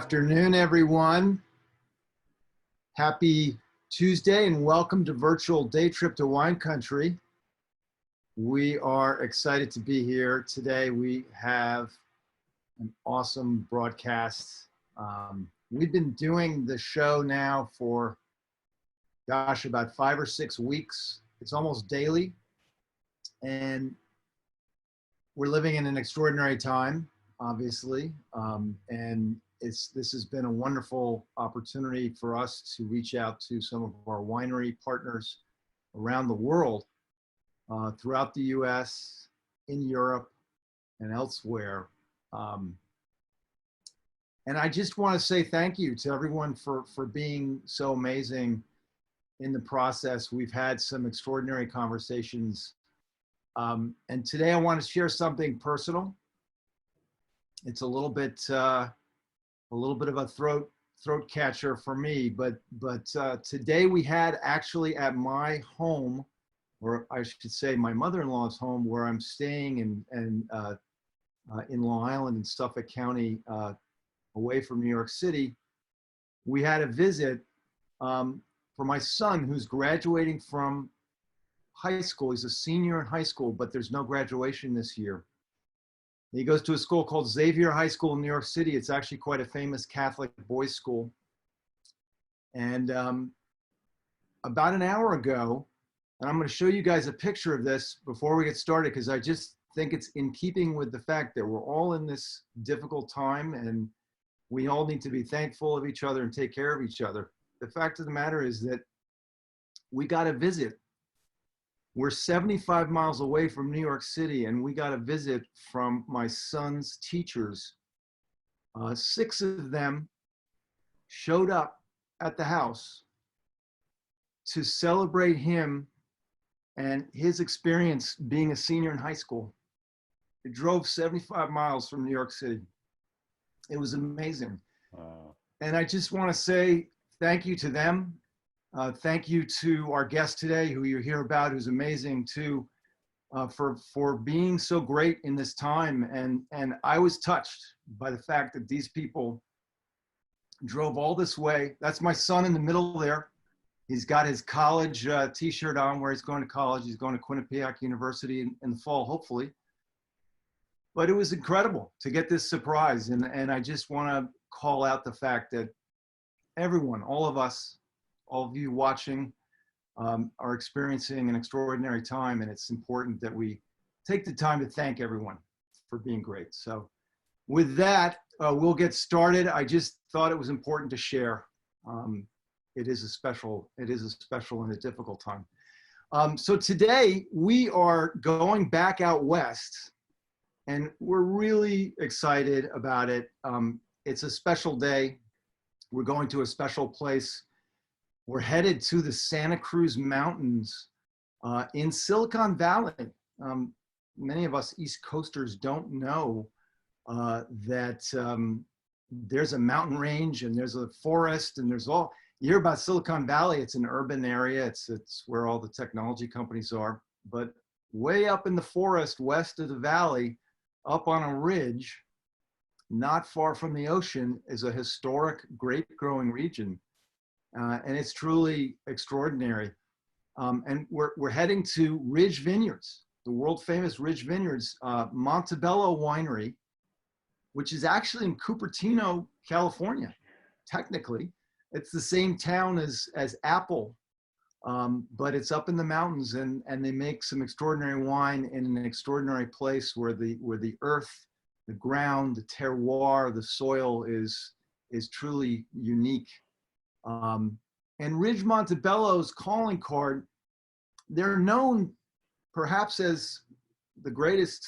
afternoon, everyone. Happy Tuesday and welcome to Virtual Day Trip to Wine Country. We are excited to be here today. We have an awesome broadcast. We've been doing the show now for, about 5 or 6 weeks. It's almost daily. And we're living in an extraordinary time, obviously. This has been a wonderful opportunity for us to reach out to some of our winery partners around the world, throughout the US, in Europe, and elsewhere. And I just want to say thank you to everyone for being so amazing in the process. We've had some extraordinary conversations. And today I want to share something personal. It's a little bit of a throat catcher for me, but today we had actually at my home, or I should say my mother-in-law's home, where I'm staying in Long Island in Suffolk County, away from New York City. We had a visit for my son, who's graduating from high school. He's a senior in high school, but there's no graduation this year. He goes to a school called Xavier High School in New York City. It's actually quite a famous Catholic boys' school. And about an hour ago, and I'm going to show you guys a picture of this before we get started, because I just think it's in keeping with the fact that we're all in this difficult time and we all need to be thankful of each other and take care of each other. The fact of the matter is that we got a visit. We're 75 miles away from New York City, and we got a visit from my son's teachers. 6 of them showed up at the house to celebrate him and his experience being a senior in high school. They drove 75 miles from New York City. It was amazing. Wow. And I just want to say thank you to them. Thank you to our guest today, who you hear about, who's amazing too, for being so great in this time. And I was touched by the fact that these people drove all this way. That's my son in the middle there. He's got his college t-shirt on where he's going to college. He's going to Quinnipiac University in the fall, hopefully. But it was incredible to get this surprise. And I just want to call out the fact that everyone, all of us, all of you watching, are experiencing an extraordinary time, and it's important that we take the time to thank everyone for being great. So with that, we'll get started. I just thought it was important to share. It is a special and a difficult time. So today we are going back out west, and we're really excited about it. It's a special day. We're going to a special place. We're headed to the Santa Cruz Mountains in Silicon Valley. Many of us East Coasters don't know that there's a mountain range and there's a forest and there's all, you hear about Silicon Valley, it's an urban area, it's where all the technology companies are, but way up in the forest west of the valley, up on a ridge, not far from the ocean, is a historic grape growing region. And it's truly extraordinary. And we're heading to Ridge Vineyards, the world famous Ridge Vineyards Montebello Winery, which is actually in Cupertino, California. Technically, it's the same town as Apple, but it's up in the mountains, and they make some extraordinary wine in an extraordinary place where the earth, the ground, the terroir, the soil is truly unique. And Ridge Montebello's calling card, they're known perhaps as the greatest,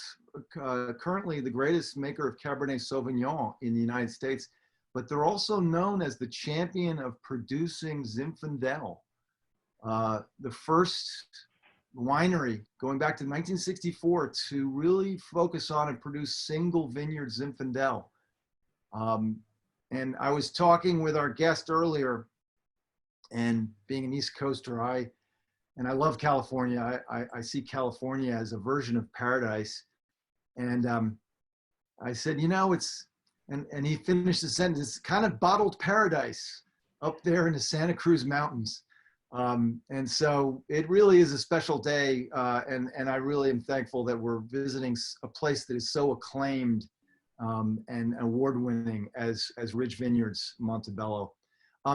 currently the greatest maker of Cabernet Sauvignon in the United States, but they're also known as the champion of producing Zinfandel, the first winery going back to 1964 to really focus on and produce single vineyard Zinfandel. And I was talking with our guest earlier, and being an East Coaster, I love California. I see California as a version of paradise. And I said, you know, And he finished the sentence, kind of bottled paradise up there in the Santa Cruz Mountains. And so it really is a special day. And I really am thankful that we're visiting a place that is so acclaimed and award-winning as Ridge Vineyards Montebello.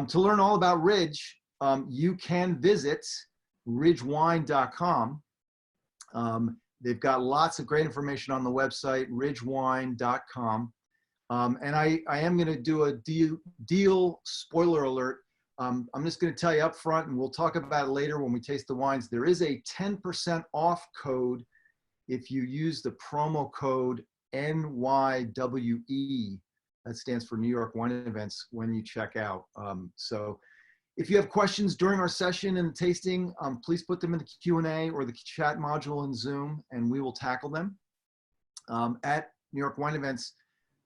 To learn all about Ridge, you can visit ridgewine.com. They've got lots of great information on the website, ridgewine.com. And I am going to do a deal spoiler alert. I'm just going to tell you up front, and we'll talk about it later when we taste the wines. There is a 10% off code if you use the promo code NYWE. That stands for New York Wine Events when you check out. So if you have questions during our session and tasting, please put them in the Q&A or the chat module in Zoom, and we will tackle them. At New York Wine Events,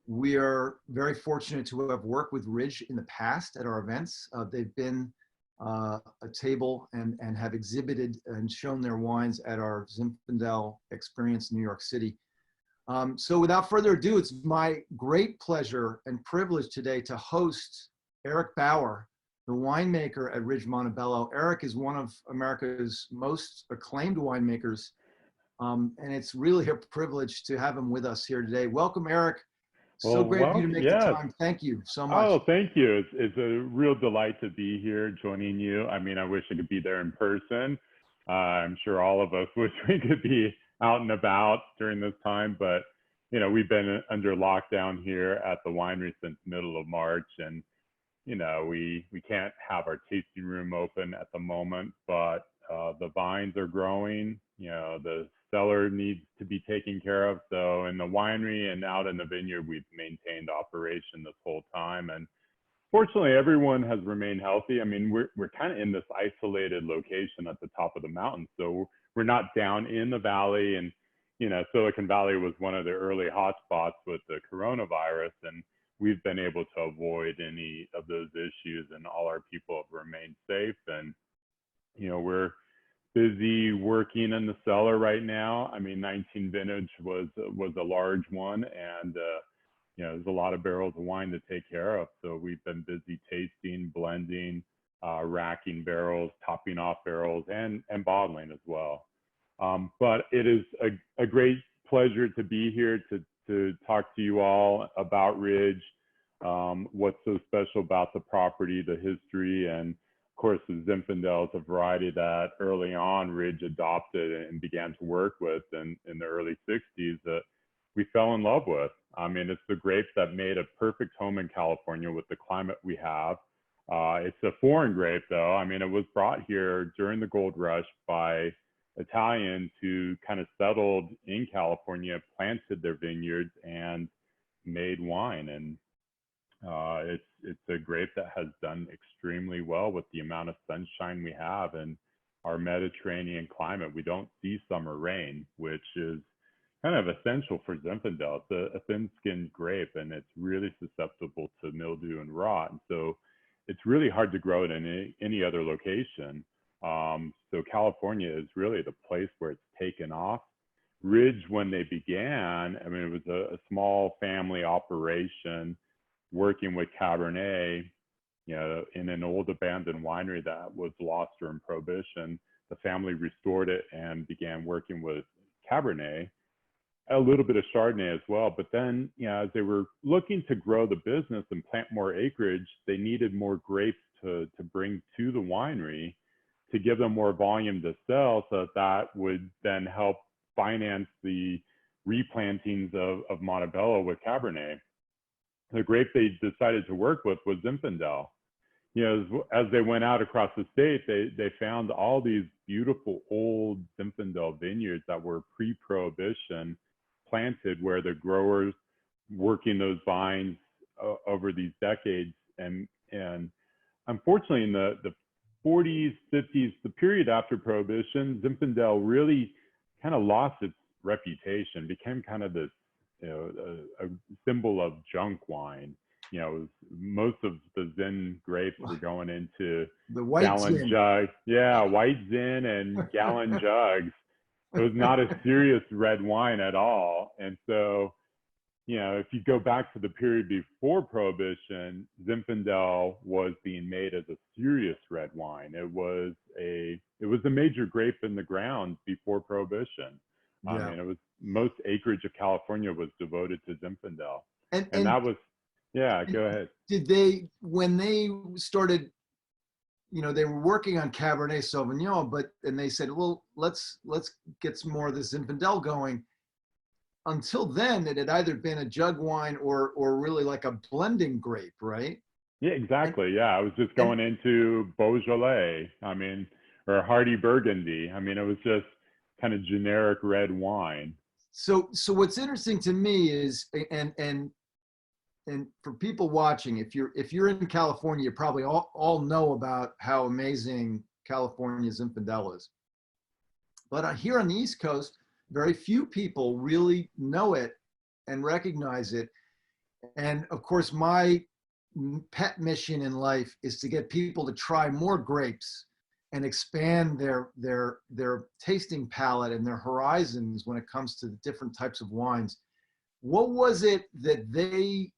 we are very fortunate to have worked with Ridge in the past at our events. They've been a table and have exhibited and shown their wines at our Zinfandel experience in New York City. So without further ado, it's my great pleasure and privilege today to host Eric Baugher, the winemaker at Ridge Montebello. Eric is one of America's most acclaimed winemakers, and it's really a privilege to have him with us here today. Welcome, Eric. So great of you to make the time. Thank you so much. Oh, thank you. It's a real delight to be here joining you. I mean, I wish I could be there in person. I'm sure all of us wish we could be out and about during this time, but you know, we've been under lockdown here at the winery since middle of March, and you know, we can't have our tasting room open at the moment, but the vines are growing. You know, the cellar needs to be taken care of. So in the winery and out in the vineyard, we've maintained operation this whole time. And fortunately, everyone has remained healthy. I mean, we're kind of in this isolated location at the top of the mountain. So we're not down in the valley. And, you know, Silicon Valley was one of the early hotspots with the coronavirus. And we've been able to avoid any of those issues, and all our people have remained safe. And, you know, we're busy working in the cellar right now. I mean, 19 vintage was a large one, and you know, there's a lot of barrels of wine to take care of. So we've been busy tasting, blending, racking barrels, topping off barrels, and bottling as well. But it is a great pleasure to be here to talk to you all about Ridge, what's so special about the property, the history, and of course, the Zinfandel is a variety that early on Ridge adopted and began to work with in the early 60s that we fell in love with. I mean, it's the grape that made a perfect home in California with the climate we have. It's a foreign grape, though. I mean, it was brought here during the gold rush by Italians who kind of settled in California, planted their vineyards, and made wine. And it's a grape that has done extremely well with the amount of sunshine we have in our Mediterranean climate. We don't see summer rain, which is kind of essential for Zinfandel. It's a thin-skinned grape, and it's really susceptible to mildew and rot. And so it's really hard to grow it in any other location. So California is really the place where it's taken off. Ridge, when they began, I mean, it was a small family operation working with cabernet, you know, in an old abandoned winery that was lost during Prohibition. The family restored it and began working with cabernet, a little bit of Chardonnay as well. But then, you know, as they were looking to grow the business and plant more acreage, they needed more grapes to bring to the winery to give them more volume to sell, so that would then help finance the replantings of Montebello with cabernet. The grape they decided to work with was Zinfandel. You know, as they went out across the state, they found all these beautiful old Zinfandel vineyards that were pre-Prohibition planted, where the growers working those vines over these decades. And unfortunately, in the 40s, 50s, the period after Prohibition, Zinfandel really kind of lost its reputation, became kind of this, you know, a symbol of junk wine. You know, most of the Zin grapes were going into the white gallon Zin. jugs. Yeah, white Zin and gallon jugs. It was not a serious red wine at all. And so if you go back to the period before Prohibition, Zinfandel was being made as a serious red wine. It was a major grape in the ground before Prohibition. I Yeah. mean, it was most acreage of California was devoted to Zinfandel, and And that was, yeah. Go ahead. did they, when they started, they were working on Cabernet Sauvignon, and they said, well, let's get some more of this Zinfandel going. Until then, it had either been a jug wine or really like a blending grape, right? Yeah, And, exactly. Yeah, I was just and going into Beaujolais. I mean, or Hardy Burgundy. I mean, it was just kind of generic red wine. so what's interesting to me is, and for people watching, if you're in California, you probably all know about how amazing California's Zinfandel is. But here on the East Coast, very few people really know it and recognize it. And of course, my pet mission in life is to get people to try more grapes and expand their tasting palette and their horizons when it comes to the different types of wines. What was it that they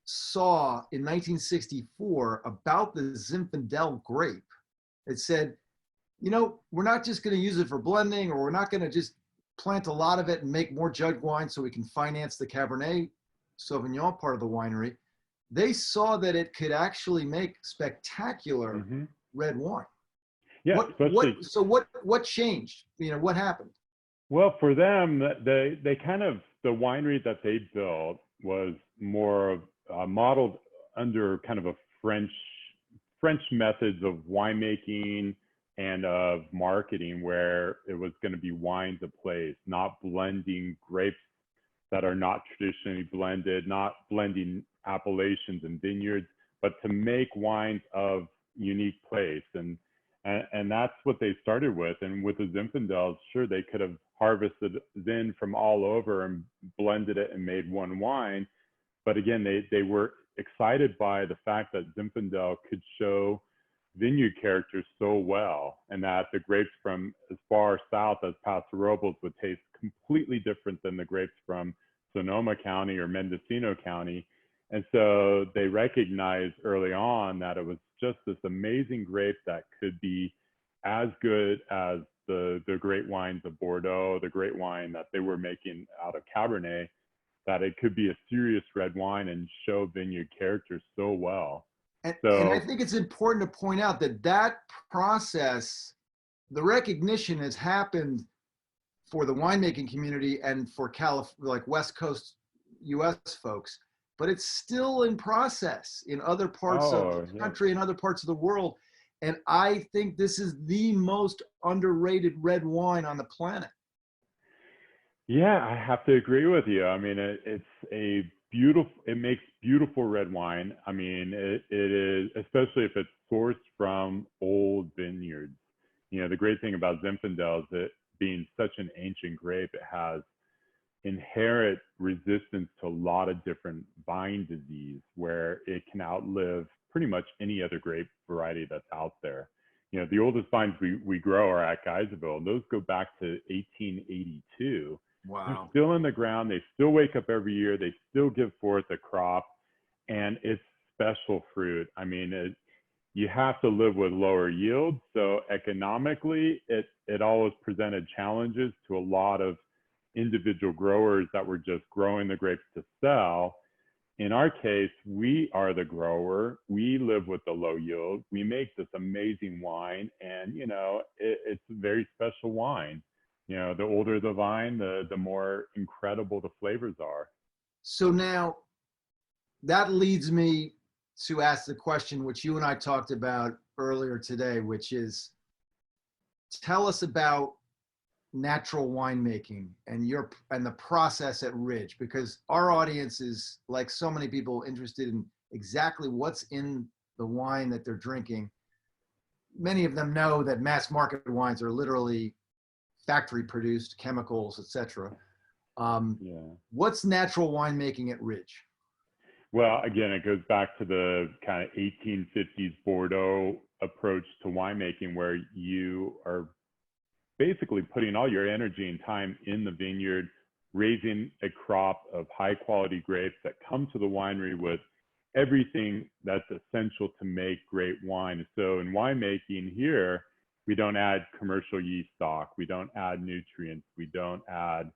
saw in 1964 about the Zinfandel grape? It said, we're not just going to use it for blending, or we're not going to just plant a lot of it and make more jug wine so we can finance the Cabernet Sauvignon part of the winery. They saw that it could actually make spectacular red wine. Yeah, What changed? What happened? well, for them, they kind of, the winery that they built was more of modeled under kind of a French methods of winemaking and of marketing, where it was going to be wines of place, not blending grapes that are not traditionally blended, not blending appellations and vineyards, but to make wines of unique place. And that's what they started with. And with the Zinfandels, sure, they could have harvested Zin from all over and blended it and made one wine. But again, they were excited by the fact that Zinfandel could show vineyard character so well, and that the grapes from as far south as Paso Robles would taste completely different than the grapes from Sonoma County or Mendocino County. And so they recognized early on that it was just this amazing grape that could be as good as the great wines of Bordeaux, the great wine that they were making out of Cabernet, that it could be a serious red wine and show vineyard character so well. And I think it's important to point out that process, the recognition has happened for the winemaking community and for like West Coast US folks, but it's still in process in other parts of the country and other parts of the world. And I think this is the most underrated red wine on the planet. Yeah, I have to agree with you. I mean, it makes beautiful red wine. I mean, it is, especially if it's sourced from old vineyards. The great thing about Zinfandel is that being such an ancient grape, it has inherent resistance to a lot of different vine disease, where it can outlive pretty much any other grape variety that's out there. The oldest vines we grow are at Geyserville, and those go back to 1882. Wow. They're still in the ground. They still wake up every year. They still give forth a crop, and it's special fruit. I mean, you have to live with lower yields. So economically, it always presented challenges to a lot of individual growers that were just growing the grapes to sell. In our case, we are the grower. We live with the low yield. We make this amazing wine, and it's a very special wine. The older the vine, the more incredible the flavors are. So now that leads me to ask the question which you and I talked about earlier today, which is, tell us about natural winemaking and the process at Ridge, because our audience is, like so many people, interested in exactly what's in the wine that they're drinking. Many of them know that mass market wines are literally factory produced, chemicals, etc. What's natural winemaking at Ridge? Well, again, it goes back to the kind of 1850s Bordeaux approach to winemaking, where you are basically putting all your energy and time in the vineyard, raising a crop of high quality grapes that come to the winery with everything that's essential to make great wine. So in winemaking here, we don't add commercial yeast stock, we don't add nutrients, we don't add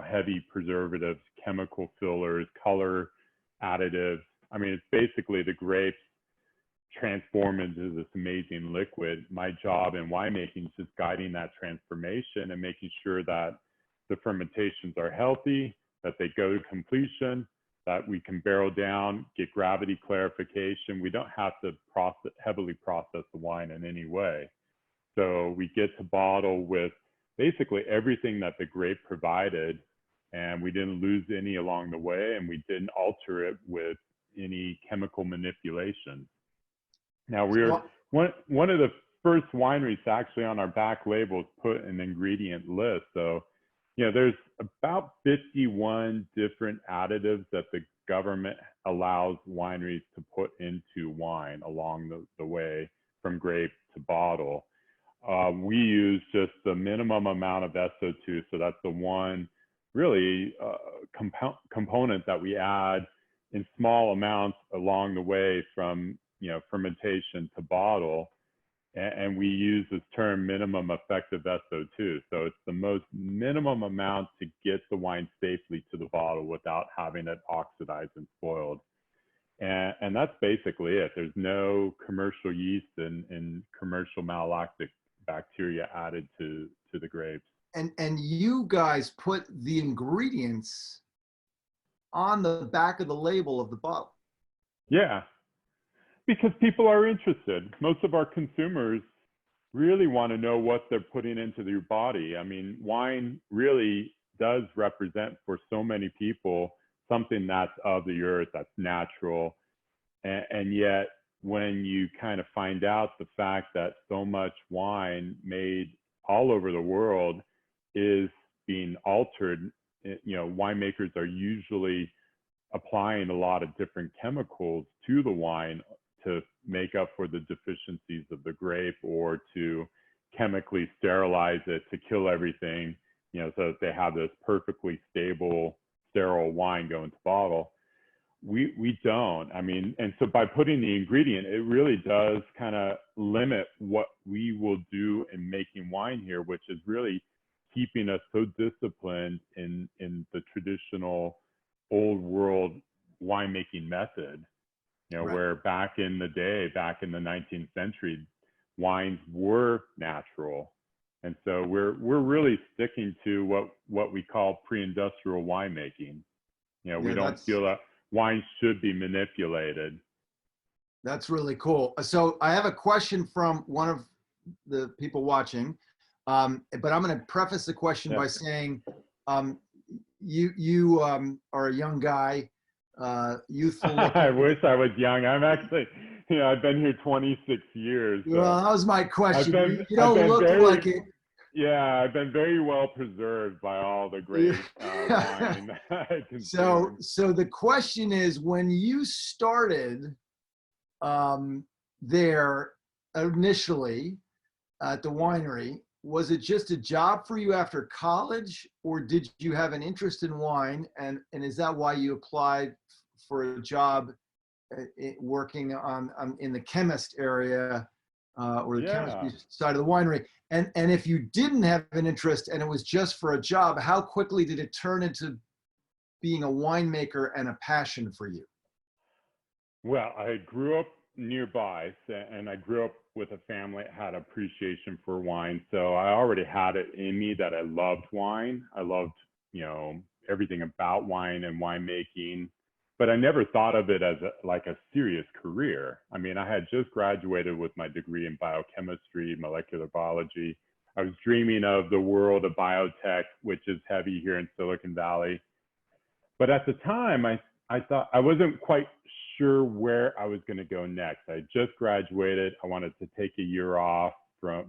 heavy preservatives, chemical fillers, color additives. I mean, it's basically the grapes transform into this amazing liquid. My job in winemaking is just guiding that transformation and making sure that the fermentations are healthy, that they go to completion, that we can barrel down, get gravity clarification. We don't have to heavily process the wine in any way. So we get to bottle with basically everything that the grape provided, and we didn't lose any along the way, and we didn't alter it with any chemical manipulation. Now, we're one of the first wineries actually on our back labels put an ingredient list. So, there's about 51 different additives that the government allows wineries to put into wine along the way from grape to bottle. We use just the minimum amount of SO2. So that's the one really component that we add in small amounts along the way from fermentation to bottle. And we use this term minimum effective SO2. So it's the most minimum amount to get the wine safely to the bottle without having it oxidized and spoiled. And that's basically it. There's no commercial yeast and commercial malolactic bacteria added to the grapes. And you guys put the ingredients on the back of the label of the bottle. Yeah. Because people are interested. Most of our consumers really want to know what they're putting into their body. I mean, wine really does represent for so many people something that's of the earth, that's natural. And yet, when you kind of find out the fact that so much wine made all over the world is being altered, winemakers are usually applying a lot of different chemicals to the wine to make up for the deficiencies of the grape, or to chemically sterilize it to kill everything, so that they have this perfectly stable, sterile wine go into bottle. We don't. I mean, and so by putting the ingredient, it really does kind of limit what we will do in making wine here, which is really keeping us so disciplined in the traditional old world winemaking method. Right. Where back in the day, back in the 19th century, wines were natural. And so we're really sticking to what we call pre-industrial winemaking. We don't feel that wine should be manipulated. That's really cool. So I have a question from one of the people watching, but I'm going to preface the question by saying, you are a young guy. Youthful. I wish I was young. I'm actually, I've been here 26 years. So well, that was my question. You don't look like it. Yeah, I've been very well preserved by all the great wine I consume. So the question is, when you started there initially at the winery, was it just a job for you after college, or did you have an interest in wine? And is that why you applied for a job working in the chemist area or the chemistry side of the winery? And if you didn't have an interest and it was just for a job, how quickly did it turn into being a winemaker and a passion for you? Well, I grew up nearby, and I grew up with a family that had appreciation for wine. So I already had it in me that I loved wine. I loved, everything about wine and winemaking, but I never thought of it as like a serious career. I mean, I had just graduated with my degree in biochemistry, molecular biology. I was dreaming of the world of biotech, which is heavy here in Silicon Valley. But at the time, I thought I wasn't quite sure where I was going to go next. I just graduated. I wanted to take a year off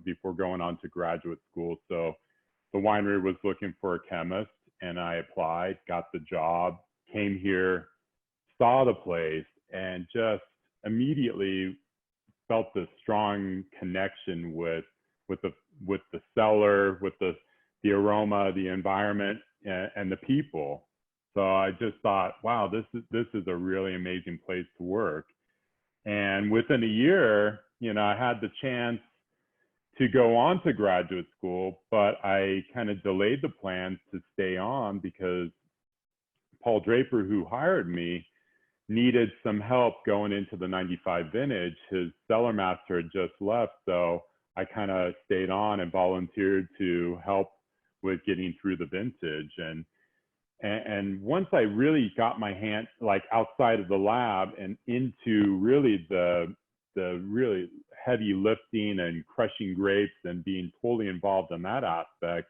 before going on to graduate school. So the winery was looking for a chemist, and I applied, got the job, came here, saw the place, and just immediately felt this strong connection with the cellar, with the aroma, the environment. and the people. So I just thought, wow, this is a really amazing place to work. And within a year, I had the chance to go on to graduate school, but I kind of delayed the plans to stay on because Paul Draper, who hired me, needed some help going into the 95 vintage. His cellar master had just left, so I kind of stayed on and volunteered to help with getting through the vintage. And once I really got my hand like outside of the lab and into really the really heavy lifting and crushing grapes and being totally involved in that aspect,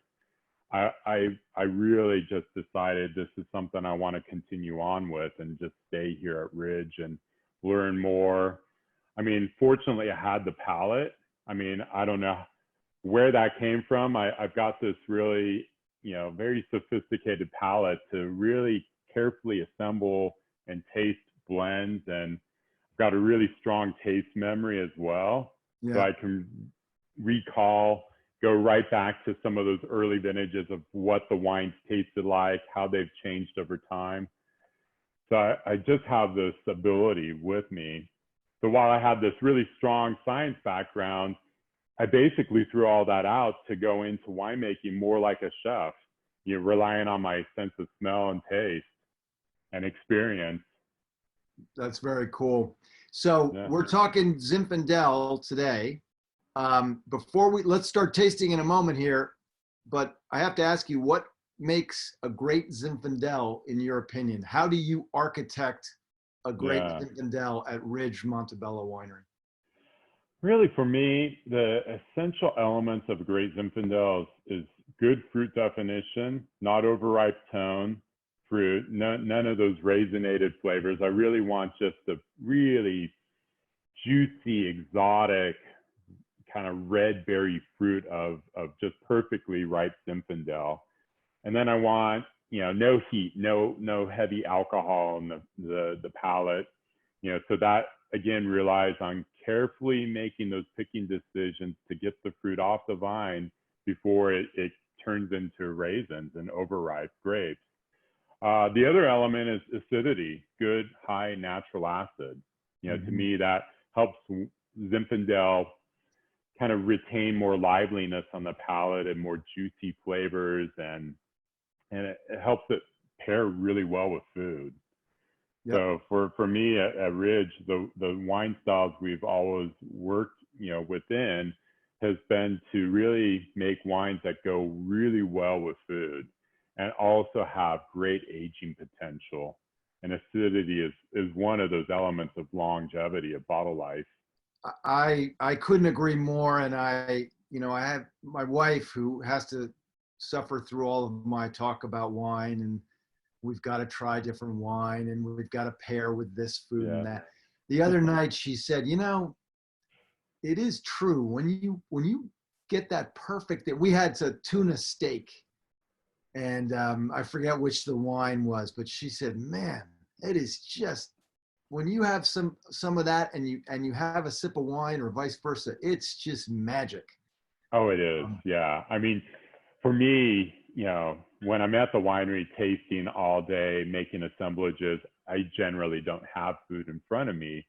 I really just decided this is something I want to continue on with and just stay here at Ridge and learn more. I mean, fortunately, I had the palate. I mean, I don't know where that came from. I've got this really, very sophisticated palate to really carefully assemble and taste blends, and I've got a really strong taste memory as well. Yeah. So I can go right back to some of those early vintages of what the wines tasted like, how they've changed over time. So I just have this ability with me. So while I had this really strong science background, I basically threw all that out to go into winemaking more like a chef, relying on my sense of smell and taste and experience. That's very cool. So we're talking Zinfandel today. Let's start tasting in a moment here, but I have to ask you, what makes a great Zinfandel in your opinion? How do you architect a great Zinfandel at Ridge Montebello Winery? Really, for me, the essential elements of a great Zinfandel is good fruit definition, not overripe tone, fruit, none of those raisinated flavors. I really want just a really juicy, exotic, kind of red berry fruit of just perfectly ripe Zinfandel. And then I want, no heat, no heavy alcohol in the palate, so that again relies on carefully making those picking decisions to get the fruit off the vine before it turns into raisins and overripe grapes. The other element is acidity, good high natural acid. To me that helps Zinfandel kind of retain more liveliness on the palate and more juicy flavors, and it helps it pair really well with food. Yep. So for me at Ridge, the wine styles we've always worked within has been to really make wines that go really well with food and also have great aging potential. And acidity is one of those elements of longevity of bottle life. I couldn't agree more. And I have my wife who has to suffer through all of my talk about wine, and we've got to try different wine and we've got to pair with this food and that. The other night she said, it is true when you get that perfect, we had a tuna steak and I forget which the wine was, but she said, man, it is just, when you have some of that and you have a sip of wine or vice versa, it's just magic. Oh, it is. Yeah. I mean, for me, when I'm at the winery tasting all day, making assemblages, I generally don't have food in front of me.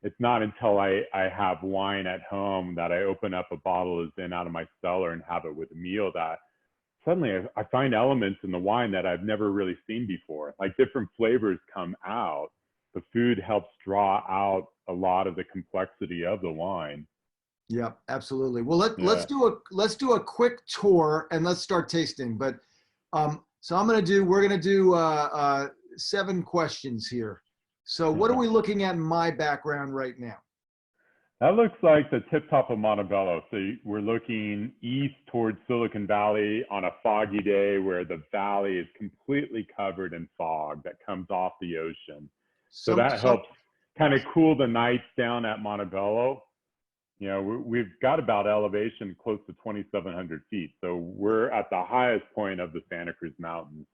It's not until I have wine at home that I open up a bottle of Zin out of my cellar and have it with a meal that suddenly I find elements in the wine that I've never really seen before. Like different flavors come out. The food helps draw out a lot of the complexity of the wine. Yeah, absolutely. Well, let's do a quick tour and let's start tasting. But so we're gonna do 7 questions here. So what are we looking at in my background right now? That looks like the tip top of Montebello. So we're looking east towards Silicon Valley on a foggy day where the valley is completely covered in fog that comes off the ocean. So that helps kind of cool the nights down at Montebello. We've got about elevation close to 2,700 feet. So we're at the highest point of the Santa Cruz Mountains.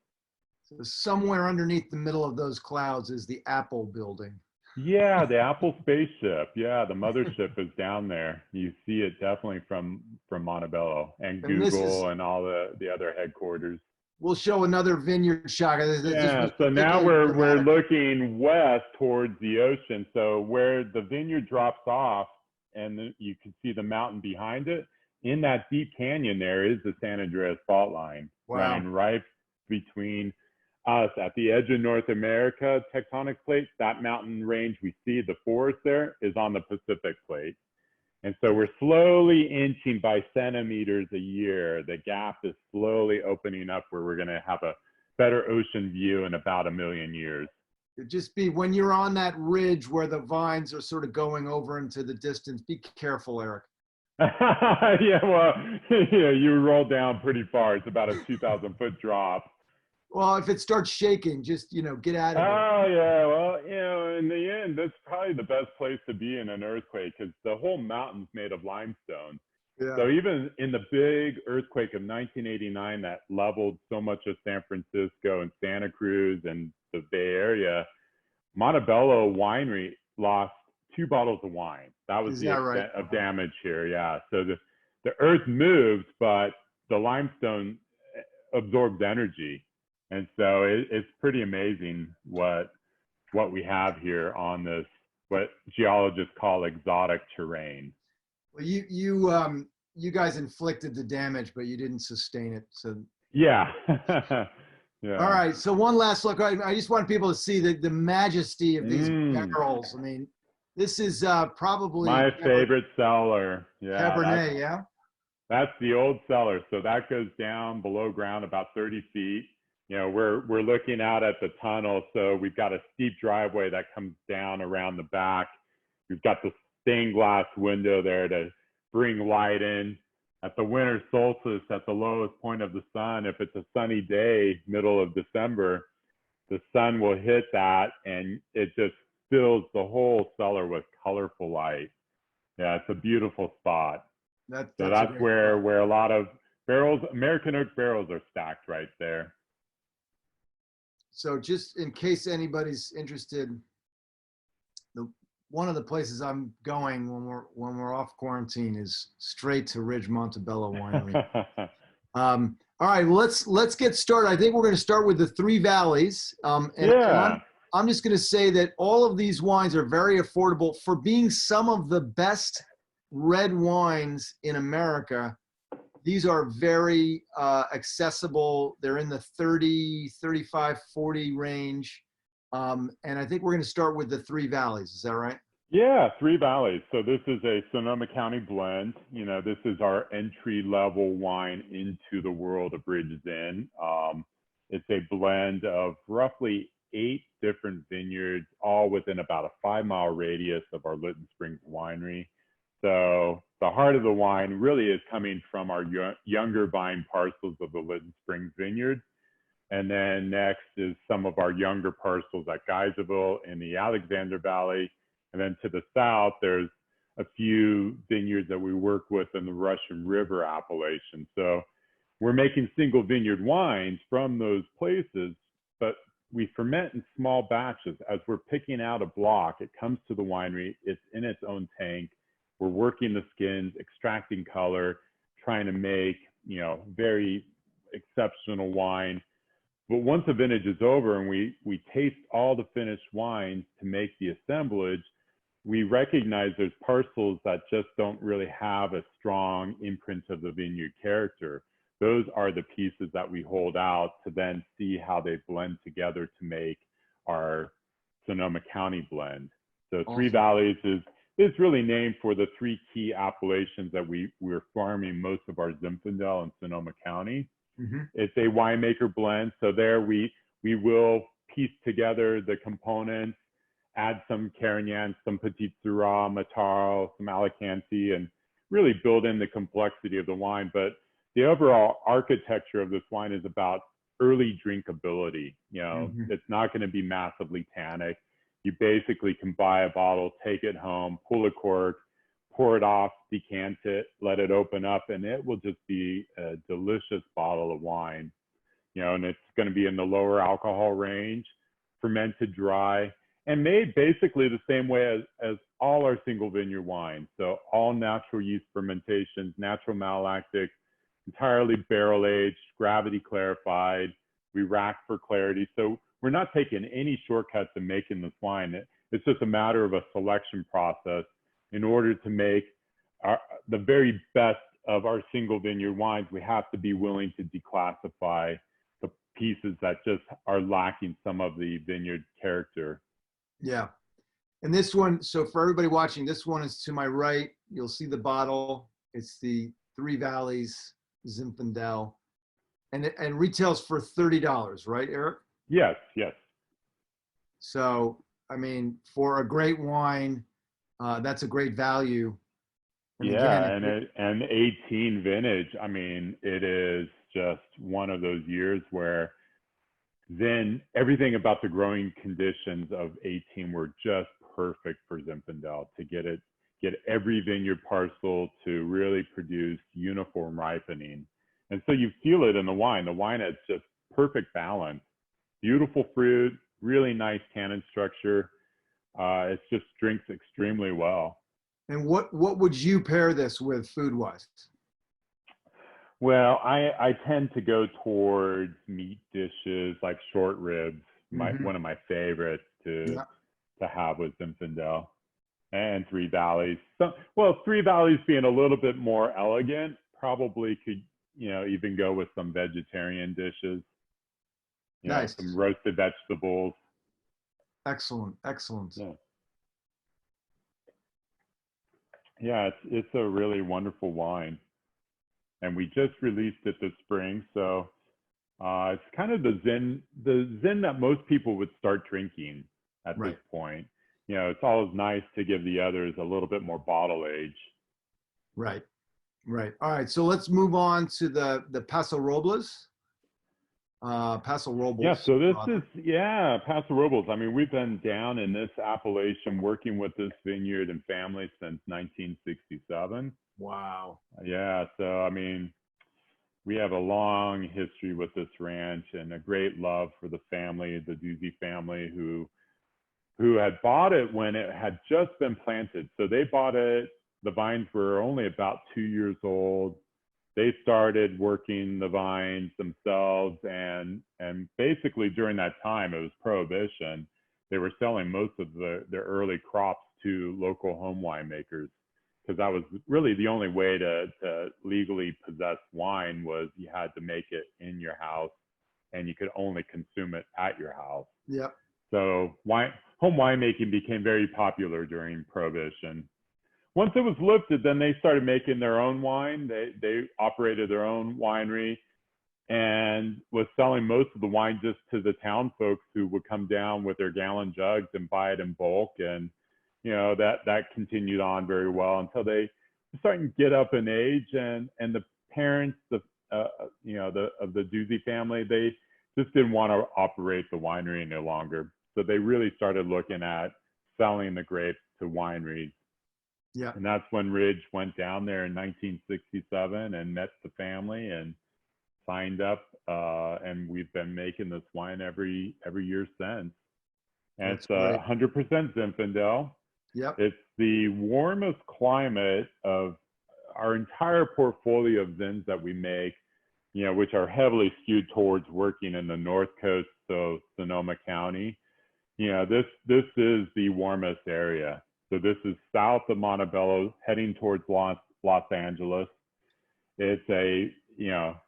So somewhere underneath the middle of those clouds is the Apple building. Yeah, the Apple spaceship. Yeah, the mothership is down there. You see it definitely from Montebello and Google and all the other headquarters. we'll show another vineyard shot. This Yeah, was so now particularly we're dramatic. looking west towards the ocean. So where the vineyard drops off, and you can see the mountain behind it. In that deep canyon, there is the San Andreas fault line Wow. running right between us at the edge of North America tectonic plates. That mountain range we see, the forest there, is on the Pacific plate. And so we're slowly inching by centimeters a year. The gap is slowly opening up where we're going to have a better ocean view in about 1 million years. It'd just be when you're on that ridge where the vines are sort of going over into the distance, be careful, Eric. Yeah, well, yeah, you roll down pretty far. It's about a 2,000-foot drop. Well, if it starts shaking, just, get out of it. Oh, yeah. Well, in the end, that's probably the best place to be in an earthquake because the whole mountain's made of limestone. Yeah. So even in the big earthquake of 1989 that leveled so much of San Francisco and Santa Cruz and the Bay Area, Monte Bello Winery lost 2 bottles of wine. That was the extent of damage here. Yeah. So the earth moves, but the limestone absorbs energy. And so it's pretty amazing what we have here on this, what geologists call exotic terrain. Well, you guys inflicted the damage, but you didn't sustain it. So yeah. Yeah. All right. So one last look. I just want people to see the majesty of these barrels. I mean, this is probably my favorite cellar. Yeah. Cabernet. Yeah. That's the old cellar. So that goes down below ground about 30 feet. We're looking out at the tunnel. So we've got a steep driveway that comes down around the back. We've got the stained glass window there to bring light in. At the winter solstice, at the lowest point of the sun, if it's a sunny day, middle of December, the sun will hit that and it just fills the whole cellar with colorful light. Yeah, it's a beautiful spot. That's where a lot of barrels, American oak barrels, are stacked right there. So just in case anybody's interested, one of the places I'm going when we're off quarantine is straight to Ridge Montebello Winery. All right, well, let's get started. I think we're going to start with the Three Valleys. And I'm just going to say that all of these wines are very affordable for being some of the best red wines in America. These are very accessible. They're in the 30, 35, 40 range. And I think we're going to start with the Three Valleys. Is that right? Yeah, Three Valleys. So this is a Sonoma County blend. This is our entry-level wine into the world of Ridge Zin. It's a blend of roughly 8 different vineyards, all within about a 5-mile radius of our Lytton Springs winery. So the heart of the wine really is coming from our younger vine parcels of the Lytton Springs vineyard. And then next is some of our younger parcels at Geyserville in the Alexander Valley. And then to the south, there's a few vineyards that we work with in the Russian River appellation. So we're making single vineyard wines from those places, but we ferment in small batches. As we're picking out a block, it comes to the winery, it's in its own tank. We're working the skins, extracting color, trying to make, very exceptional wine. But once the vintage is over and we taste all the finished wines to make the assemblage, we recognize there's parcels that just don't really have a strong imprint of the vineyard character. Those are the pieces that we hold out to then see how they blend together to make our Sonoma County blend. So awesome. Three Valleys is really named for the 3 key appellations that we're farming most of our Zinfandel in Sonoma County. Mm-hmm. It's a winemaker blend. So there we will piece together the components, add some Carignan, some Petit Syrah, Mataro, some Alicante, and really build in the complexity of the wine. But the overall architecture of this wine is about early drinkability. Mm-hmm. It's not going to be massively tannic. You basically can buy a bottle, take it home, pull a cork, pour it off, decant it, let it open up, and it will just be a delicious bottle of wine. And it's going to be in the lower alcohol range, fermented dry, and made basically the same way as all our single vineyard wines. So all natural yeast fermentations, natural malolactic, entirely barrel aged, gravity clarified. We rack for clarity. So we're not taking any shortcuts in making this wine. It's just a matter of a selection process in order to make the very best of our single vineyard wines. We have to be willing to declassify the pieces that just are lacking some of the vineyard character. Yeah. And this one, so for everybody watching, this one is to my right. You'll see the bottle. It's the Three Valleys Zinfandel. And it retails for $30, right, Eric? Yes, yes. So, I mean, for a great wine, that's a great value. And yeah, again, and 18 vintage. I mean, it is just one of those years where then everything about the growing conditions of 18 were just perfect for Zinfandel to get every vineyard parcel to really produce uniform ripening. And so you feel it in the wine. The wine has just perfect balance, beautiful fruit, really nice tannin structure. It just drinks extremely well. And what would you pair this with food-wise? Well, I tend to go towards meat dishes like short ribs. One of my favorites to have with Zinfandel, and Three Valleys. Three Valleys being a little bit more elegant, probably could even go with some vegetarian dishes. Nice. Some roasted vegetables. Excellent. Yeah, it's a really wonderful wine. And we just released it this spring, so it's kind of the Zin that most people would start drinking at this point. It's always nice to give the others a little bit more bottle age. Right. All right, so let's move on to the Paso Robles. Paso Robles. Yeah, so this is Paso Robles. I mean, we've been down in this appellation working with this vineyard and family since 1967. Wow. Yeah, so I mean, we have a long history with this ranch and a great love for the family, the Duzzi family, who had bought it when it had just been planted. So they bought it. The vines were only about 2 years old. They started working the vines themselves, and basically during that time, it was Prohibition. They were selling most of their early crops to local home winemakers, because that was really the only way to legally possess wine. Was you had to make it in your house, and you could only consume it at your house. Yep. So home winemaking became very popular during Prohibition. Once it was lifted, then they started making their own wine. They operated their own winery and was selling most of the wine just to the town folks who would come down with their gallon jugs and buy it in bulk. And that continued on very well until they were starting to get up in age, and the parents of the Duzzi family, they just didn't want to operate the winery any longer. So they really started looking at selling the grapes to wineries. Yeah. And that's when Ridge went down there in 1967 and met the family and signed up. And we've been making this wine every year since. And it's 100% Zinfandel. Yep. It's the warmest climate of our entire portfolio of Zins that we make, which are heavily skewed towards working in the North Coast, so Sonoma County. This is the warmest area. So this is south of Monte Bello, heading towards Los Angeles. It's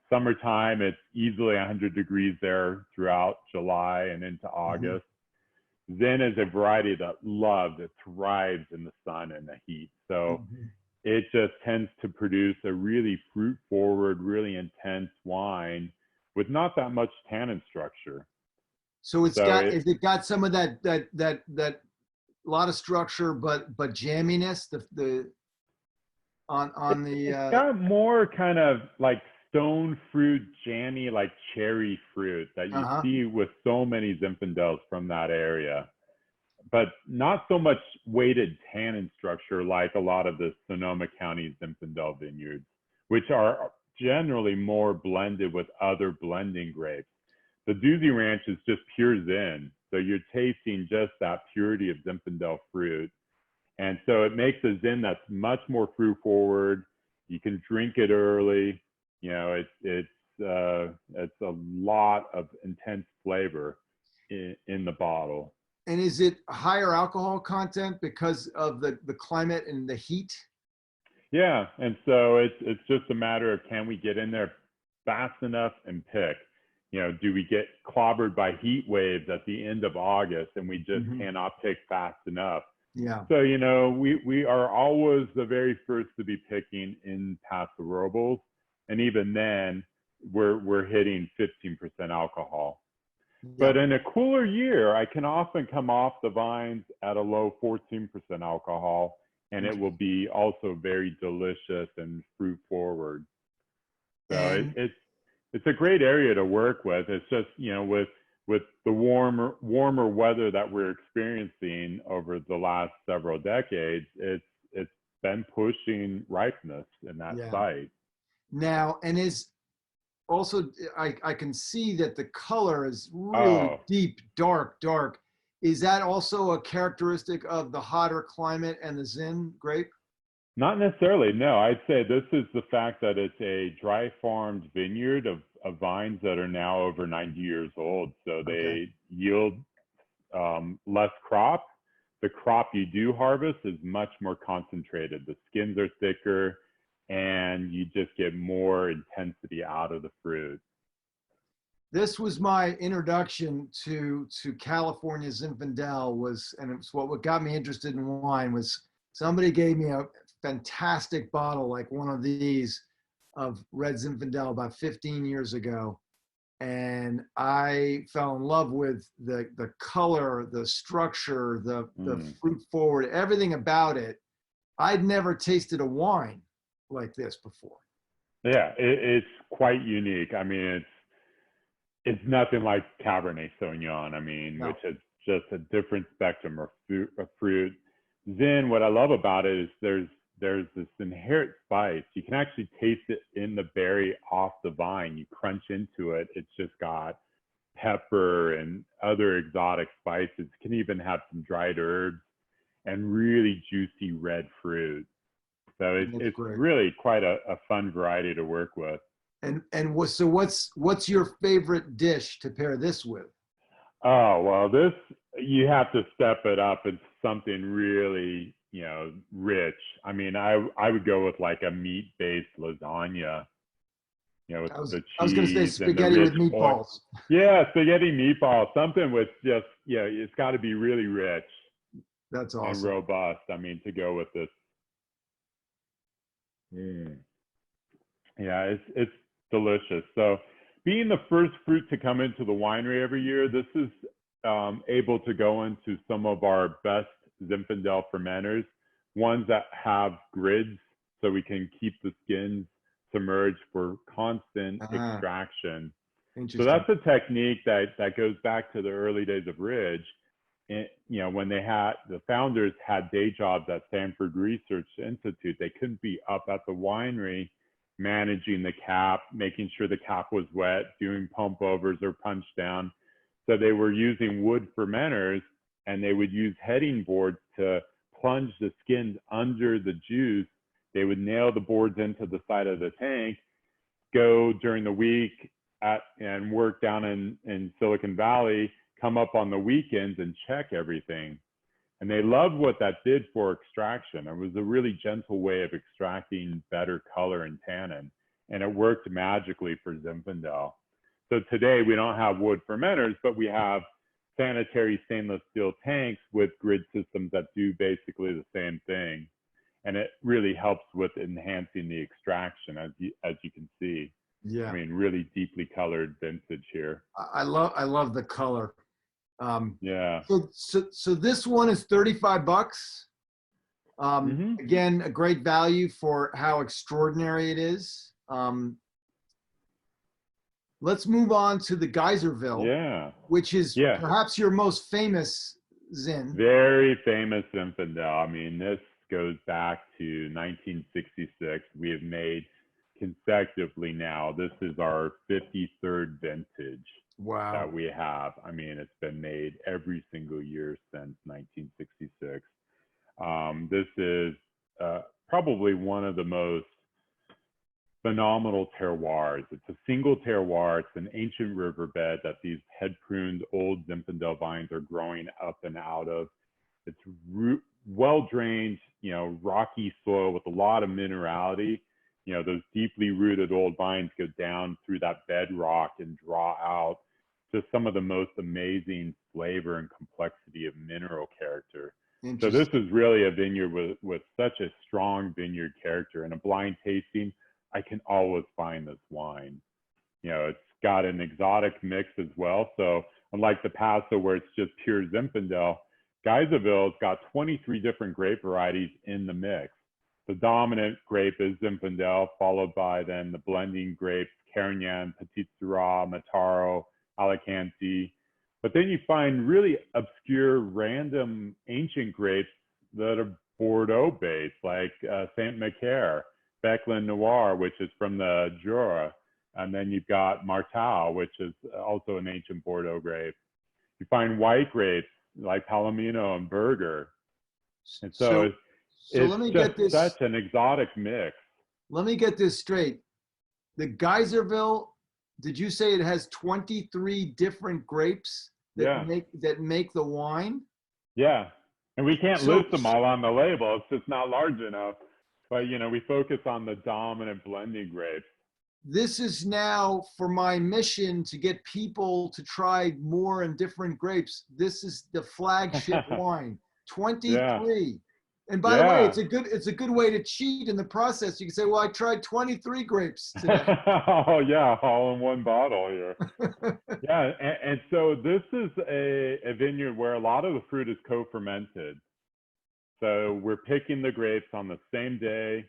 summertime. It's easily 100 degrees there throughout July and into August. Zin is a variety that it thrives in the sun and the heat. So it just tends to produce a really fruit-forward, really intense wine with not that much tannin structure. So has it got some of that lot of structure, but jamminess? It's got more kind of like stone fruit, jammy, like cherry fruit that you see with so many Zinfandels from that area, but not so much weighted tannin structure like a lot of the Sonoma County Zinfandel vineyards, which are generally more blended with other blending grapes. The Duzzi Ranch is just pure Zin. So you're tasting just that purity of Zinfandel fruit. And so it makes a Zin that's much more fruit forward. You can drink it early. It's a lot of intense flavor in the bottle. And is it higher alcohol content because of the climate and the heat? Yeah, and so it's just a matter of, can we get in there fast enough and pick? Do we get clobbered by heat waves at the end of August and we just cannot pick fast enough? Yeah. So, we are always the very first to be picking in Paso Robles. And even then, we're hitting 15% alcohol. Yeah. But in a cooler year, I can often come off the vines at a low 14% alcohol, and it will be also very delicious and fruit forward. So it's a great area to work with. It's just, with the warmer weather that we're experiencing over the last several decades, it's been pushing ripeness in that site. Now, and is also, I can see that the color is really deep, dark. Is that also a characteristic of the hotter climate and the Zin grape? Not necessarily, no. I'd say this is the fact that it's a dry farmed vineyard of vines that are now over 90 years old. So they yield less crop. The crop you do harvest is much more concentrated. The skins are thicker, and you just get more intensity out of the fruit. This was my introduction to California Zinfandel, and it's what got me interested in wine. Was somebody gave me a fantastic bottle like one of these of red Zinfandel about 15 years ago, and I fell in love with the color, the structure, the fruit forward, everything about it. I'd never tasted a wine like this before. Yeah, it's quite unique. I mean, it's nothing like Cabernet Sauvignon. I mean, which is just a different spectrum of fruit. Zin, what I love about it is there's this inherent spice. You can actually taste it in the berry off the vine. You crunch into it. It's just got pepper and other exotic spices. It can even have some dried herbs and really juicy red fruit. So it's really quite a fun variety to work with. And what's your favorite dish to pair this with? Oh, well, this, you have to step it up. It's something really, rich. I mean, I would go with like a meat-based lasagna, with the cheese. I was going to say spaghetti with meatballs. Yeah, spaghetti meatballs, something with just, it's got to be really rich. That's awesome. And robust, I mean, to go with this. Yeah, it's delicious. So being the first fruit to come into the winery every year, this is able to go into some of our best Zinfandel fermenters, ones that have grids so we can keep the skins submerged for constant extraction. So that's a technique that goes back to the early days of Ridge. And, when the founders had day jobs at Stanford Research Institute, they couldn't be up at the winery managing the cap, making sure the cap was wet, doing pump overs or punch down. So they were using wood fermenters, and they would use heading boards to plunge the skins under the juice. They would nail the boards into the side of the tank, go during the week and work down in Silicon Valley, come up on the weekends and check everything. And they loved what that did for extraction. It was a really gentle way of extracting better color and tannin, and it worked magically for Zinfandel. So today we don't have wood fermenters, but we have sanitary stainless steel tanks with grid systems that do basically the same thing. And it really helps with enhancing the extraction, as you can see. Yeah. I mean, really deeply colored vintage here. I love the color. Yeah. So this one is $35. Again, a great value for how extraordinary it is. Let's move on to the Geyserville, which is perhaps your most famous Zin. Very famous Zinfandel. I mean, this goes back to 1966. We have made consecutively now. This is our 53rd vintage. Wow. That we have. I mean, it's been made every single year since 1966. This is probably one of the most phenomenal terroirs. It's a single terroir. It's an ancient riverbed that these head-pruned old Zinfandel vines are growing up and out of. It's well-drained, rocky soil with a lot of minerality. Those deeply rooted old vines go down through that bedrock and draw out just some of the most amazing flavor and complexity of mineral character. So this is really a vineyard with such a strong vineyard character. And a blind tasting, I can always find this wine. It's got an exotic mix as well. So unlike the Paso where it's just pure Zinfandel, Geyserville's got 23 different grape varieties in the mix. The dominant grape is Zinfandel, followed by then the blending grapes, Carignan, Petit Syrah, Mataro, Alicante. But then you find really obscure, random, ancient grapes that are Bordeaux-based, like Saint-Macaire, Becklin Noir, which is from the Jura. And then you've got Martau, which is also an ancient Bordeaux grape. You find white grapes like Palomino and Burger. And so it's let me just get this, such an exotic mix. Let me get this straight. The Geyserville, did you say it has 23 different grapes that make the wine? Yeah. And we can't list them all on the label. It's just not large enough. But, we focus on the dominant blending grapes. This is now for my mission to get people to try more and different grapes. This is the flagship wine, 23. Yeah. And by the way, it's a good way to cheat in the process. You can say, well, I tried 23 grapes today. Oh yeah, all in one bottle here. Yeah, and so this is a vineyard where a lot of the fruit is co-fermented. So we're picking the grapes on the same day,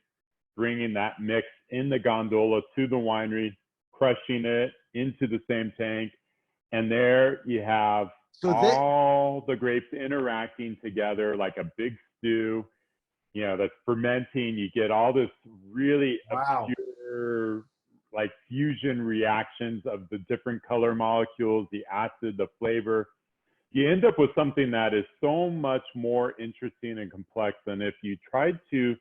bringing that mix in the gondola to the winery, crushing it into the same tank. And there you have all the grapes interacting together like a big stew, that's fermenting. You get all this really obscure, like fusion reactions of the different color molecules, the acid, the flavor. You end up with something that is so much more interesting and complex than if you tried to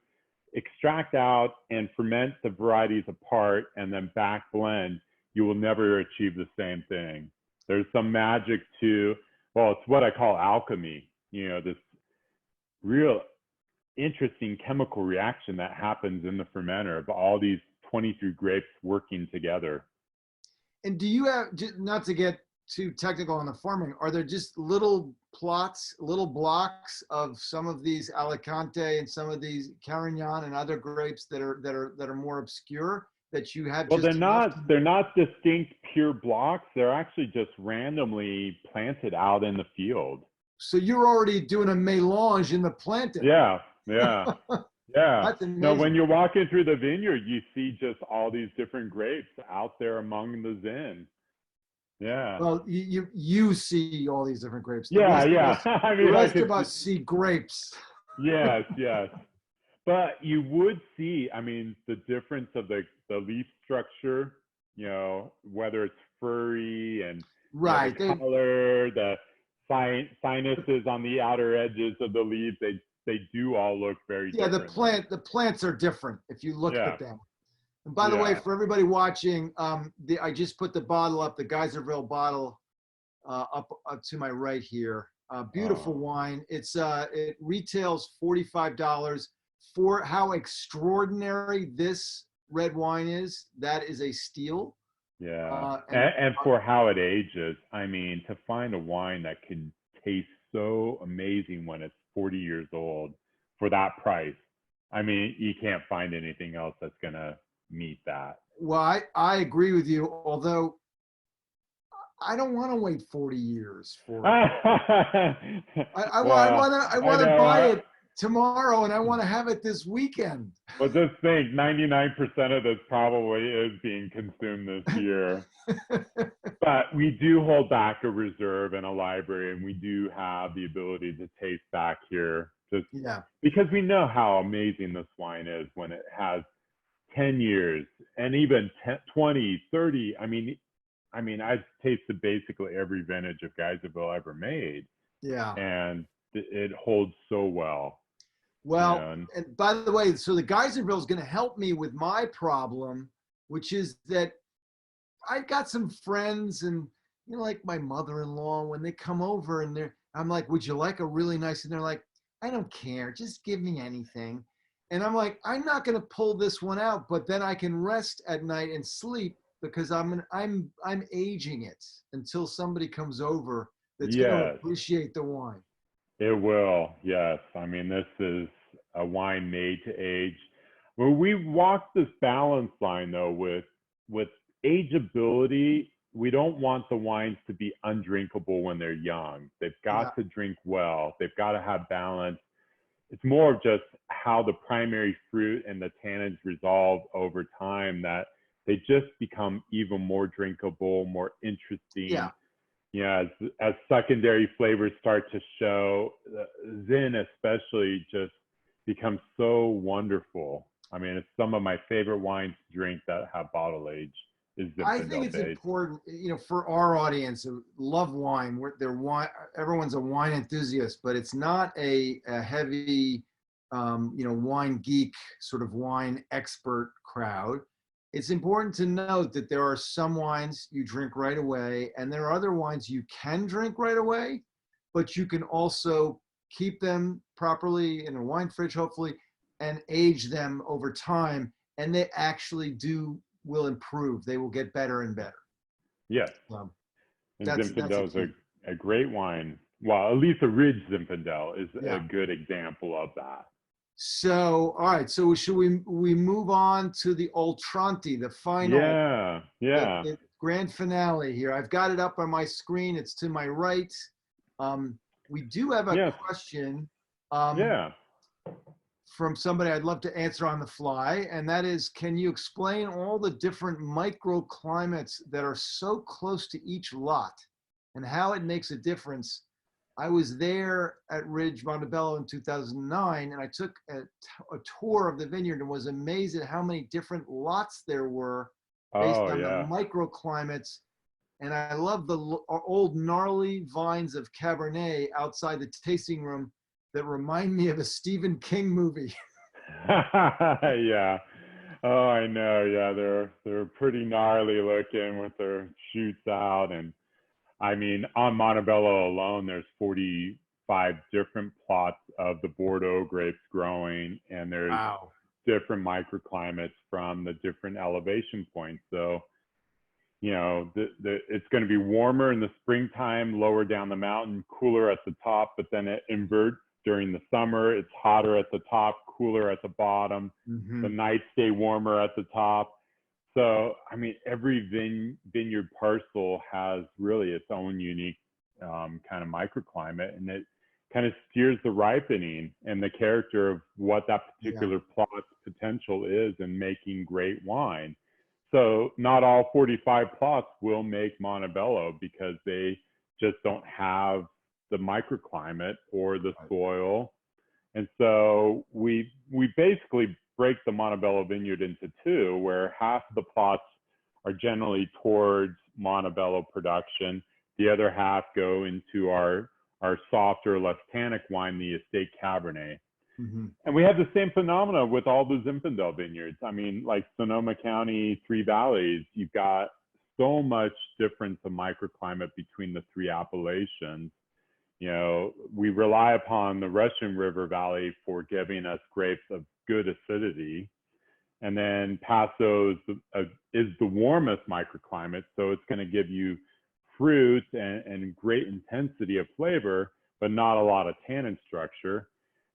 extract out and ferment the varieties apart and then back blend. You will never achieve the same thing. There's some magic to, it's what I call alchemy, this real interesting chemical reaction that happens in the fermenter of all these 23 grapes working together. And do you have, not to get too technical on the farming, are there just little plots, little blocks of some of these Alicante and some of these Carignan and other grapes that are more obscure that you have? Well, they're not distinct pure blocks. They're actually just randomly planted out in the field. So you're already doing a mélange in the planting. Yeah. Yeah. No, when you're walking through the vineyard, you see just all these different grapes out there among the Zin. Yeah. Well, you see all these different grapes. The rest of us see grapes. Yes. But you would see, the difference of the leaf structure, whether it's furry and the color, the sinuses on the outer edges of the leaves, they do all look very different. Yeah, the plants are different if you look at them. And by the way, for everybody watching, I just put the bottle up, the Geyserville bottle up to my right here. Beautiful wine. It retails $45. For how extraordinary this red wine is, that is a steal. Yeah, and for how it ages, to find a wine that can taste so amazing when it's 40 years old for that price, you can't find anything else that's gonna meet that. Well, I agree with you, although I don't want to wait 40 years for it. I want to buy it tomorrow, and I want to have it this weekend. Well, just think, 99% of this probably is being consumed this year. But we do hold back a reserve and a library, and we do have the ability to taste back here, because we know how amazing this wine is when it has 10 years and even 20, 30. I've tasted basically every vintage of Geyserville ever made. Yeah. And it holds so well. Well, and by the way, so the Geyserville is going to help me with my problem which is that I've got some friends and, you know, like my mother-in-law, when they come over and I'm like, would you like a really nice, and they're like, I don't care, just give me anything. And I'm like, I'm not going to pull this one out, but then I can rest at night and sleep because I'm aging it until somebody comes over that's going to Yes, appreciate the wine. it will. Yes. I mean, this is a wine made to age. Well, we walked this balance line though with ageability. We don't want the wines to be undrinkable when they're young. They've Yeah. got to drink well. They've got to have balance. It's more of just how the primary fruit and the tannins resolve over time that they just become even more drinkable, more interesting. Yeah. You know, as secondary flavors start to show, Zin especially just becomes so wonderful. I mean, it's some of my favorite wines to drink that have bottle age is I think Zinfandel it's based. important, you know, for our audience who love wine. They're wine. Everyone's a wine enthusiast, but it's not a heavy, you know, wine geek sort of wine expert crowd. It's important to note that there are some wines you drink right away, and there are other wines you can drink right away, but you can also keep them properly in a wine fridge, hopefully, and age them over time, and they actually will improve. They will get better and better. Yes, Um, and that's a Zinfandel is key. a great wine. Well, at least a Ridge Zinfandel is a Yeah. good example of that. So, all right. So should we move on to the Oltranti, the final, Yeah, yeah, the grand finale here? I've got it up on my screen. It's to my right. We do have a yes, question um, yeah. from somebody I'd love to answer on the fly, and that is, can you explain all the different microclimates that are so close to each lot and how it makes a difference? I was there at Ridge Montebello in 2009, and I took a tour of the vineyard and was amazed at how many different lots there were based Oh, on the yeah. microclimates. And I love the old gnarly vines of Cabernet outside the tasting room that remind me of a Stephen King movie. Yeah. Oh, I know. Yeah, they're pretty gnarly looking with their shoots out, and I mean, on Montebello alone, there's 45 different plots of the Bordeaux grapes growing, and there's Wow. different microclimates from the different elevation points. So, you know, it's going to be warmer in the springtime, lower down the mountain, cooler at the top, but then it inverts during the summer. It's hotter at the top, cooler at the bottom. Mm-hmm. The nights stay warmer at the top. So, I mean, every vineyard parcel has really its own unique kind of microclimate, and it kind of steers the ripening and the character of what that Yeah. particular plot's potential is in making great wine. So not all 45 plots will make Montebello because they just don't have the microclimate or the soil. And so we basically break the Montebello vineyard into two, where half the plots are generally towards Montebello production. The other half go into our softer, less tannic wine, the estate Cabernet. Mm-hmm. And we have the same phenomena with all the Zinfandel vineyards. I mean, like Sonoma County, Three Valleys, you've got so much difference of microclimate between the three appellations. You know, we rely upon the Russian River Valley for giving us grapes of good acidity. And then Paso is the warmest microclimate, so it's going to give you fruit and great intensity of flavor, but not a lot of tannin structure.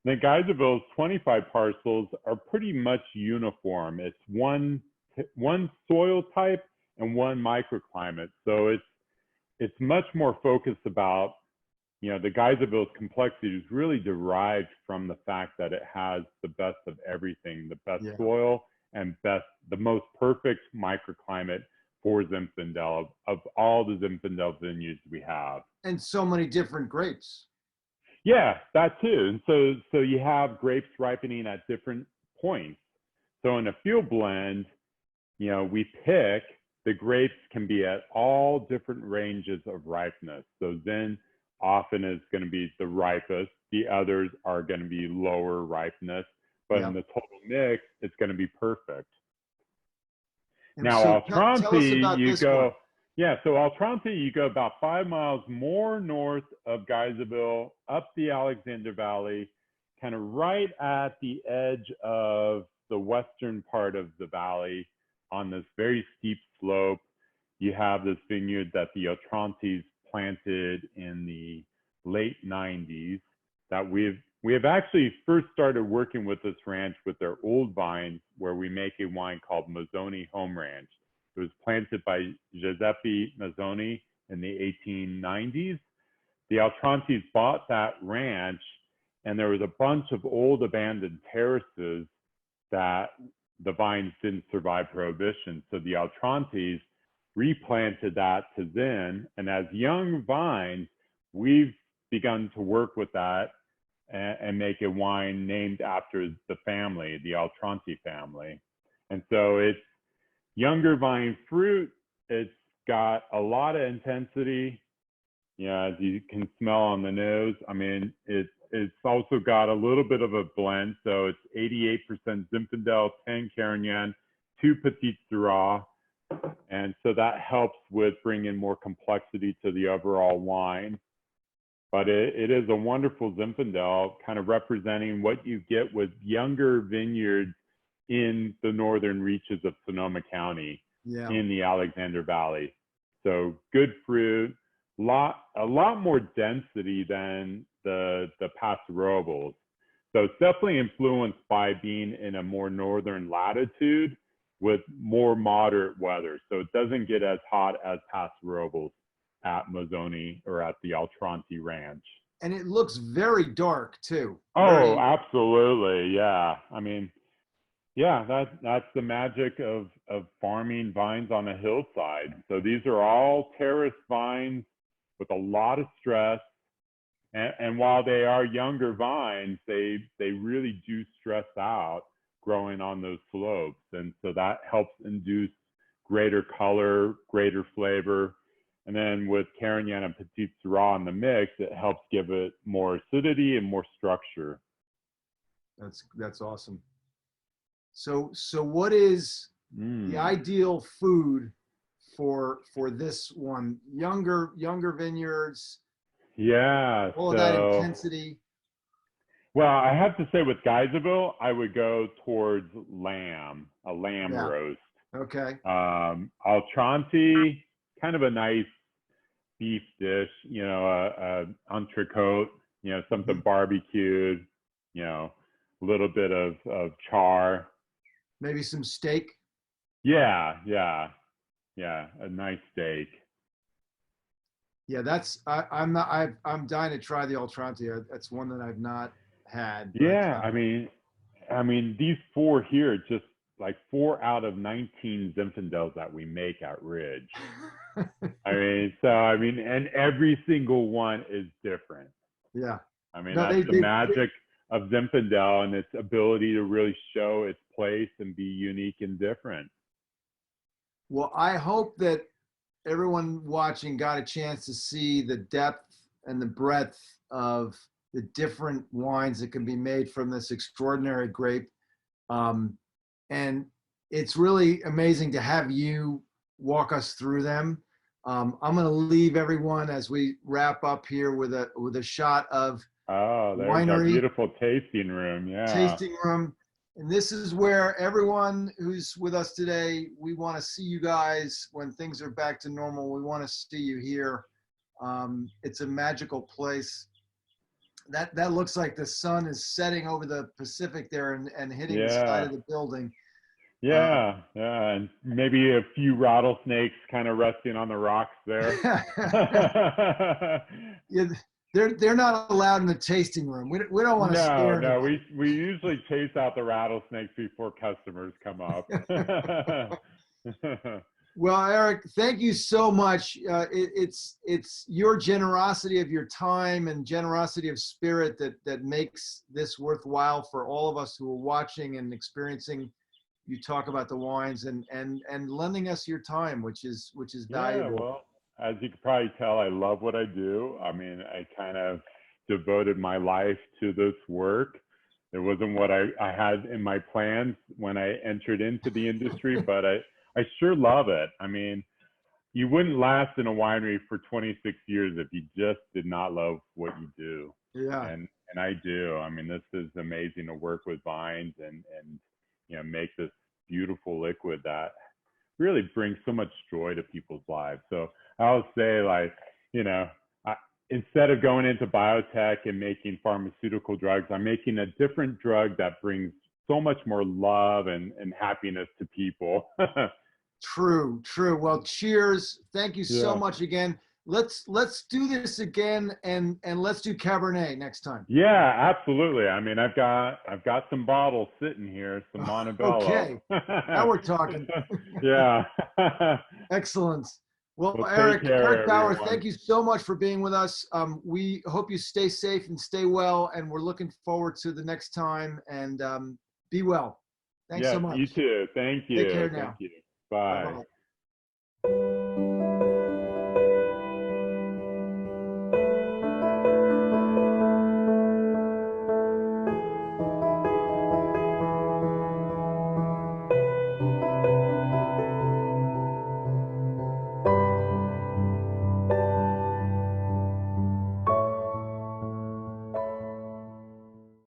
And then Geyserville's 25 parcels are pretty much uniform. It's one soil type and one microclimate. So it's much more focused about, you know, the Geyserville's complexity is really derived from the fact that it has the best of everything, the best soil and the most perfect microclimate for Zinfandel of all the Zinfandel vineyards we have. And so many different grapes. Yeah, that too. And so you have grapes ripening at different points. So in a field blend, you know, we pick the grapes can be at all different ranges of ripeness. So Zin often is going to be the ripest. The others are going to be lower ripeness, but in the total mix, it's going to be perfect. And Now, so tell us Altronti, about you this one. go, yeah, so Altronti, you go about 5 miles more north of Geyserville, up the Alexander Valley, kind of right at the edge of the western part of the valley on this very steep slope. You have this vineyard that the Altrontis planted in the late 90s that we have actually first started working with this ranch with their old vines where we make a wine called Mazzoni Home Ranch. It was planted by Giuseppe Mazzoni in the 1890s. The Altrontis bought that ranch, and there was a bunch of old abandoned terraces that the vines didn't survive prohibition. So the Altrontis replanted that to Zin, and as young vines, we've begun to work with that and make a wine named after the family, the Altronti family. And so it's younger vine fruit. It's got a lot of intensity, as you can smell on the nose. I mean, it's also got a little bit of a blend. So it's 88% Zinfandel, 10 Carignan, 2 Petit Syrah. And so that helps with bringing more complexity to the overall wine. But it is a wonderful Zinfandel, kind of representing what you get with younger vineyards in the northern reaches of Sonoma County, in the Alexander Valley. So good fruit, a lot more density than the Paso Robles. So it's definitely influenced by being in a more northern latitude with more moderate weather. So it doesn't get as hot as Paso Robles at Mazzoni or at the Altronti Ranch. And it looks very dark too. Oh, absolutely. Yeah. I mean, yeah, that's the magic of farming vines on a hillside. So these are all terrace vines with a lot of stress. And while they are younger vines, they really do stress out growing on those slopes. And so that helps induce greater color, greater flavor. And then with Carignan and Petit Syrah in the mix, it helps give it more acidity and more structure. That's awesome. So what is the ideal food for this one? Younger vineyards. Yeah. All of that intensity. Well, I have to say with Geyserville, I would go towards a lamb roast. Okay. Altronti, kind of a nice beef dish, a entrecote, something barbecued, a little bit of char. Maybe some steak. Yeah, a nice steak. Yeah, I'm dying to try the Altronti. That's one that I've not had. Yeah, I mean these 4 here, just like 4 out of 19 Zinfandels that we make at Ridge. And every single one is different. Yeah. I mean, that's the magic of Zinfandel and its ability to really show its place and be unique and different. Well, I hope that everyone watching got a chance to see the depth and the breadth of the different wines that can be made from this extraordinary grape. And it's really amazing to have you walk us through them. I'm going to leave everyone as we wrap up here with a shot of there's winery, a beautiful tasting room. Yeah. Tasting room. And this is where everyone who's with us today, we want to see you guys when things are back to normal. We want to see you here. It's a magical place. That looks like the sun is setting over the Pacific there and hitting the side of the building. Yeah, and maybe a few rattlesnakes kind of resting on the rocks there. Yeah, they're not allowed in the tasting room. We don't want to scare them. No, we usually chase out the rattlesnakes before customers come up. Well, Eric, thank you so much. It's your generosity of your time and generosity of spirit that makes this worthwhile for all of us who are watching and experiencing you talk about the wines and lending us your time, which is valuable. Yeah, well, as you can probably tell, I love what I do. I mean, I kind of devoted my life to this work. It wasn't what I had in my plans when I entered into the industry, but I sure love it. I mean, you wouldn't last in a winery for 26 years if you just did not love what you do. Yeah. And I do. I mean, this is amazing to work with vines and make this beautiful liquid that really brings so much joy to people's lives. So I would say, like, instead of going into biotech and making pharmaceutical drugs, I'm making a different drug that brings so much more love and happiness to people. True. Well, cheers. Thank you so Yeah. much again. Let's do this again, and let's do Cabernet next time. Yeah, absolutely. I mean, I've got some bottles sitting here, some Monte Bello. Okay, now we're talking. Yeah. Excellent. Well, Well, Eric Baugher, everyone. thank you so much for being with us. We hope you stay safe and stay well, and we're looking forward to the next time. And be well. Thanks so much. You too. Thank you. Take care now. Thank you. Bye. Bye-bye.